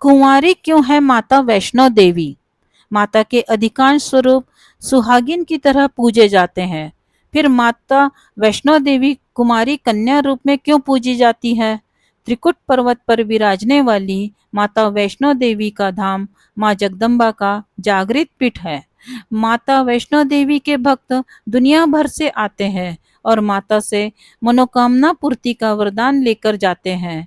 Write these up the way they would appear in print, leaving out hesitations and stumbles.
कुंवारी क्यों है माता वैष्णो देवी? माता के अधिकांश स्वरूप सुहागिन की तरह पूजे जाते हैं। फिर माता वैष्णो देवी कुमारी कन्या रूप में क्यों पूजी जाती है? त्रिकुट पर्वत पर विराजने वाली माता वैष्णो देवी का धाम माँ जगदम्बा का जागृत पीठ है। माता वैष्णो देवी के भक्त दुनिया भर से आते हैं और माता से मनोकामना पूर्ति का वरदान लेकर जाते हैं।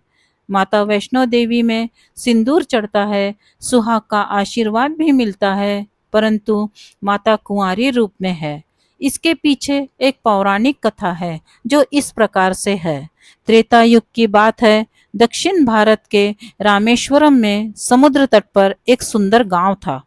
माता वैष्णो देवी में सिंदूर चढ़ता है, सुहाग का आशीर्वाद भी मिलता है, परंतु माता कुंवारी रूप में है। इसके पीछे एक पौराणिक कथा है जो इस प्रकार से है। त्रेता युग की बात है। दक्षिण भारत के रामेश्वरम में समुद्र तट पर एक सुंदर गांव था।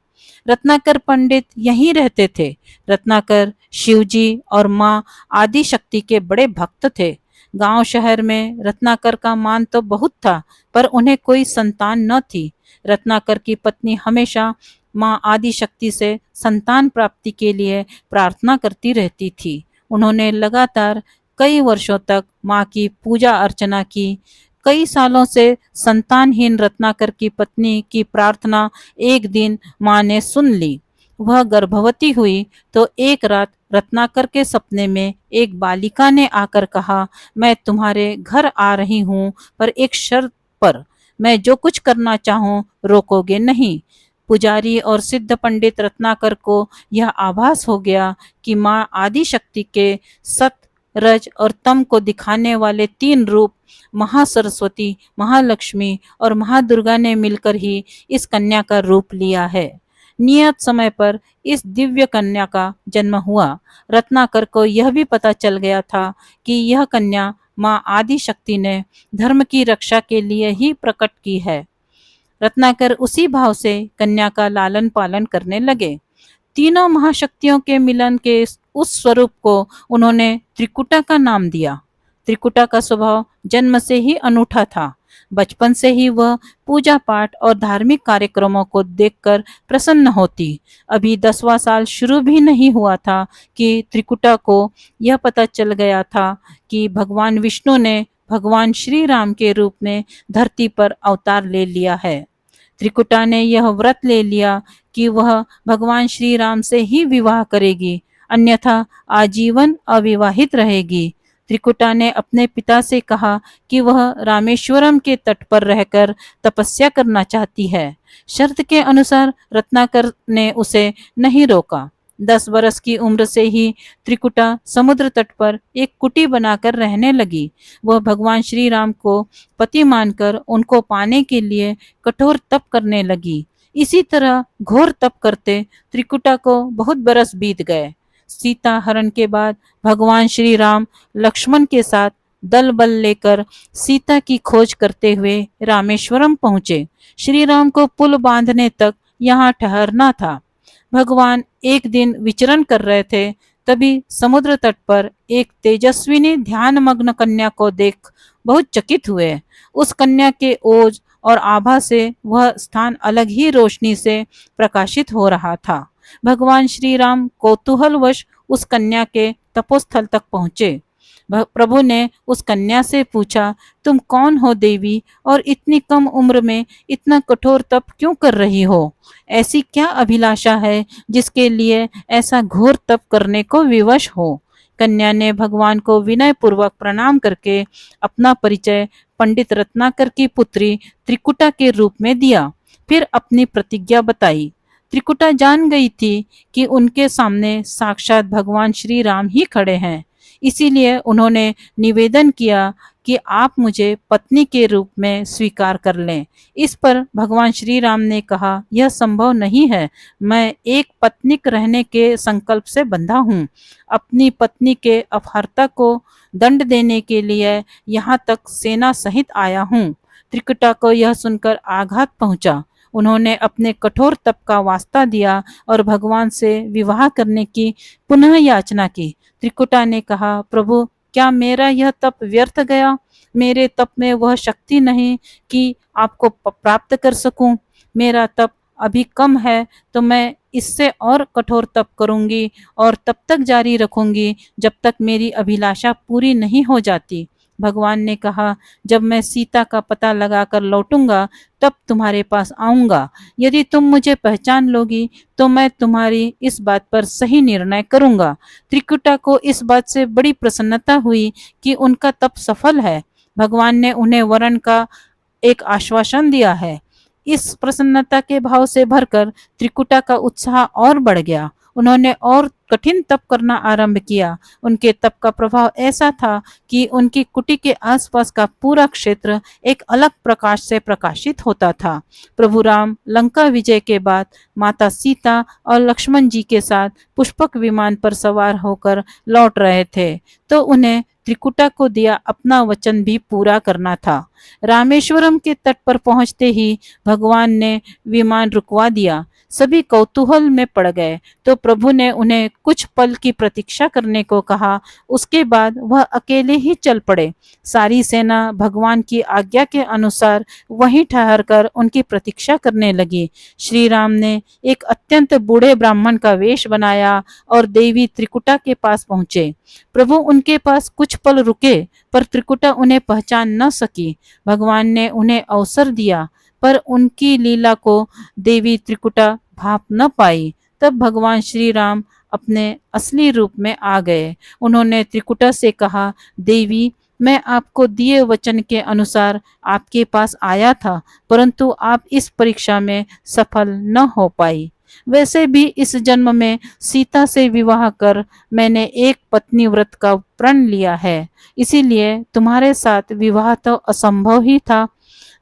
रत्नाकर पंडित यहीं रहते थे। रत्नाकर शिवजी और माँ आदि शक्ति के बड़े भक्त थे। गांव शहर में रत्नाकर का मान तो बहुत था, पर उन्हें कोई संतान न थी। रत्नाकर की पत्नी हमेशा माँ आदि शक्ति से संतान प्राप्ति के लिए प्रार्थना करती रहती थी। उन्होंने लगातार कई वर्षों तक माँ की पूजा अर्चना की। कई सालों से संतानहीन रत्नाकर की पत्नी की प्रार्थना एक दिन माँ ने सुन ली। वह गर्भवती हुई तो एक रात रत्नाकर के सपने में एक बालिका ने आकर कहा, मैं तुम्हारे घर आ रही हूँ, पर एक शर्त पर। मैं जो कुछ करना चाहूँ रोकोगे नहीं। पुजारी और सिद्ध पंडित रत्नाकर को यह आभास हो गया कि माँ आदि शक्ति के सत, रज और तम को दिखाने वाले तीन रूप महासरस्वती, महालक्ष्मी और महादुर्गा ने मिलकर ही इस कन्या का रूप लिया है। नियत समय पर इस दिव्य कन्या का जन्म हुआ। रत्नाकर को यह भी पता चल गया था कि यह कन्या माँ आदि शक्ति ने धर्म की रक्षा के लिए ही प्रकट की है। रत्नाकर उसी भाव से कन्या का लालन पालन करने लगे। तीनों महाशक्तियों के मिलन के उस स्वरूप को उन्होंने त्रिकुटा का नाम दिया। त्रिकुटा का स्वभाव जन्म से ही अनूठा था। बचपन से ही वह पूजा पाठ और धार्मिक कार्यक्रमों को देखकर प्रसन्न होती। अभी 10वां साल शुरू भी नहीं हुआ था कि त्रिकुटा को यह पता चल गया था कि भगवान विष्णु ने भगवान श्री राम के रूप में धरती पर अवतार ले लिया है। त्रिकुटा ने यह व्रत ले लिया कि वह भगवान श्री राम से ही विवाह करेगी, अन्यथा आजीवन अविवाहित रहेगी। त्रिकुटा ने अपने पिता से कहा कि वह रामेश्वरम के तट पर रहकर तपस्या करना चाहती है। शर्त के अनुसार रत्नाकर ने उसे नहीं रोका। 10 बरस की उम्र से ही त्रिकुटा समुद्र तट पर एक कुटी बनाकर रहने लगी। वह भगवान श्री राम को पति मानकर उनको पाने के लिए कठोर तप करने लगी। इसी तरह घोर तप करते त्रिकुटा को बहुत बरस बीत गए। सीता हरण के बाद भगवान श्री राम लक्ष्मण के साथ दल बल लेकर सीता की खोज करते हुए रामेश्वरम पहुंचे। श्री राम को पुल बांधने तक यहाँ ठहरना था। भगवान एक दिन विचरण कर रहे थे, तभी समुद्र तट पर एक तेजस्विनी ध्यान मग्न कन्या को देख बहुत चकित हुए। उस कन्या के ओज और आभा से वह स्थान अलग ही रोशनी से प्रकाशित हो रहा था। भगवान श्री राम कौतूहलवश उस कन्या के तपोस्थल तक पहुँचे। प्रभु ने उस कन्या से पूछा, तुम कौन हो देवी, और इतनी कम उम्र में इतना कठोर तप क्यों कर रही हो? ऐसी क्या अभिलाषा है जिसके लिए ऐसा घोर तप करने को विवश हो? कन्या ने भगवान को विनय पूर्वक प्रणाम करके अपना परिचय पंडित रत्नाकर की पुत्री त्रिकुटा के रूप में दिया। फिर अपनी प्रतिज्ञा बताई। त्रिकुटा जान गई थी कि उनके सामने साक्षात भगवान श्री राम ही खड़े हैं। इसीलिए उन्होंने निवेदन किया कि आप मुझे पत्नी के रूप में स्वीकार कर लें। इस पर भगवान श्री राम ने कहा, यह संभव नहीं है। मैं एक पत्नीक रहने के संकल्प से बंधा हूँ। अपनी पत्नी के अपहर्ता को दंड देने के लिए यहाँ तक सेना सहित आया हूँ। त्रिकुटा को यह सुनकर आघात पहुँचा। उन्होंने अपने कठोर तप का वास्ता दिया और भगवान से विवाह करने की पुनः याचना की। त्रिकुटा ने कहा, प्रभु, क्या मेरा यह तप व्यर्थ गया? मेरे तप में वह शक्ति नहीं कि आपको प्राप्त कर सकूं। मेरा तप अभी कम है, तो मैं इससे और कठोर तप करूंगी और तब तक जारी रखूंगी जब तक मेरी अभिलाषा पूरी नहीं हो जाती। भगवान ने कहा, जब मैं सीता का पता लगाकर लौटूंगा तब तुम्हारे पास आऊंगा। यदि तुम मुझे पहचान लोगी तो मैं तुम्हारी इस बात पर सही निर्णय करूंगा। त्रिकुटा को इस बात से बड़ी प्रसन्नता हुई कि उनका तप सफल है। भगवान ने उन्हें वरण का एक आश्वासन दिया है। इस प्रसन्नता के भाव से भरकर त्रिकुटा का उत्साह और बढ़ गया। उन्होंने और कठिन तप करना आरंभ किया। उनके तप का प्रभाव ऐसा था कि उनकी कुटी के आसपास का पूरा क्षेत्र एक अलग प्रकाश से प्रकाशित होता था। प्रभु राम लंका विजय के बाद माता सीता और लक्ष्मण जी के साथ पुष्पक विमान पर सवार होकर लौट रहे थे, तो उन्हें त्रिकुटा को दिया अपना वचन भी पूरा करना था। रामेश्वरम के तट पर पहुंचते ही भगवान ने विमान रुकवा दिया। सभी कौतूहल में पड़ गए, तो प्रभु ने उन्हें कुछ पल की प्रतीक्षा करने को कहा। उसके बाद वह अकेले ही चल पड़े। सारी सेना भगवान की आज्ञा के अनुसार वहीं ठहरकर उनकी प्रतीक्षा करने लगी। श्री राम ने एक अत्यंत बूढ़े ब्राह्मण का वेश बनाया और देवी त्रिकुटा के पास पहुंचे। प्रभु उनके पास कुछ पल रुके, पर त्रिकुटा उन्हें पहचान न सकी। भगवान ने उन्हें अवसर दिया, पर उनकी लीला को देवी त्रिकुटा भाप न पाई। तब भगवान श्री राम अपने असली रूप में आ गए। उन्होंने त्रिकुटा से कहा, देवी, मैं आपको दिए वचन के अनुसार आपके पास आया था, परंतु आप इस परीक्षा में सफल न हो पाई। वैसे भी इस जन्म में सीता से विवाह कर मैंने एक पत्नी व्रत का प्रण लिया है, इसीलिए तुम्हारे साथ विवाह तो असंभव ही था।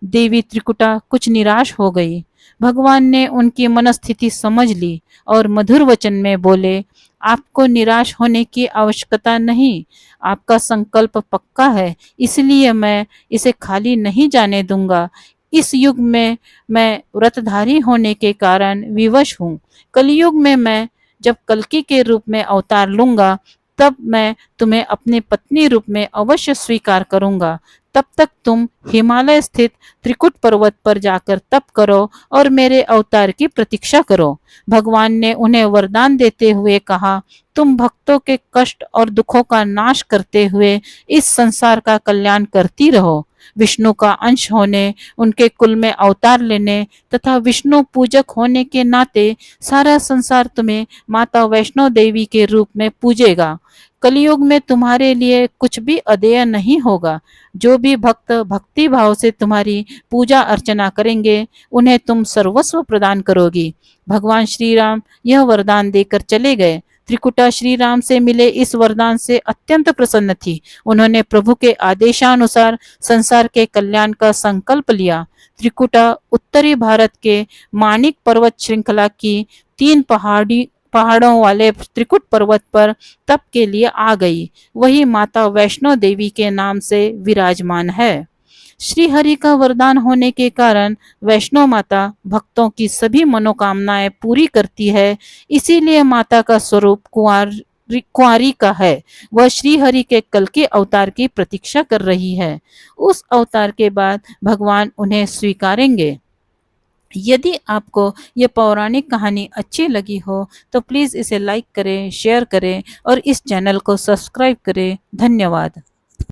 देवी त्रिकुटा कुछ निराश हो गई। भगवान ने उनकी मनस्थिति समझ ली और मधुर वचन में बोले, आपको निराश होने की आवश्यकता नहीं। आपका संकल्प पक्का है, इसलिए मैं इसे खाली नहीं जाने दूंगा। इस युग में मैं व्रतधारी होने के कारण विवश हूँ। कलयुग में मैं जब कल्कि के रूप में अवतार लूंगा, तब मैं तुम्हें अपनी पत्नी रूप में अवश्य स्वीकार करूंगा। तब तक तुम हिमालय स्थित त्रिकुट पर्वत पर जाकर तप करो और मेरे अवतार की प्रतीक्षा करो। भगवान ने उन्हें वरदान देते हुए कहा, तुम भक्तों के कष्ट और दुखों का नाश करते हुए इस संसार का कल्याण करती रहो। विष्णु का अंश होने, उनके कुल में अवतार लेने तथा विष्णु पूजक होने के नाते सारा संसार तुम्हें माता वैष्णो देवी के रूप में पूजेगा। कलयुग में तुम्हारे लिए कुछ भी अदेय नहीं होगा। जो भी भक्त भक्ति भाव से तुम्हारी पूजा अर्चना करेंगे, उन्हें तुम सर्वस्व प्रदान करोगी। भगवान श्री राम यह वरदान देकर चले गए। त्रिकुटा श्री राम से मिले इस वरदान से अत्यंत प्रसन्न थी। उन्होंने प्रभु के आदेशानुसार संसार के कल्याण का संकल्प लिया। त्रिकुटा उत्तरी भारत के मानिक पर्वत श्रृंखला की 3 पहाड़ों वाले त्रिकुट पर्वत पर तप के लिए आ गई। वही माता वैष्णो देवी के नाम से विराजमान है। श्री हरि का वरदान होने के कारण वैष्णो माता भक्तों की सभी मनोकामनाएं पूरी करती है। इसीलिए माता का स्वरूप कुंवारी का है। वह श्री हरि के कल के अवतार की प्रतीक्षा कर रही है। उस अवतार के बाद भगवान उन्हें स्वीकारेंगे। यदि आपको ये पौराणिक कहानी अच्छी लगी हो तो प्लीज़ इसे लाइक करें, शेयर करें और इस चैनल को सब्सक्राइब करें। धन्यवाद।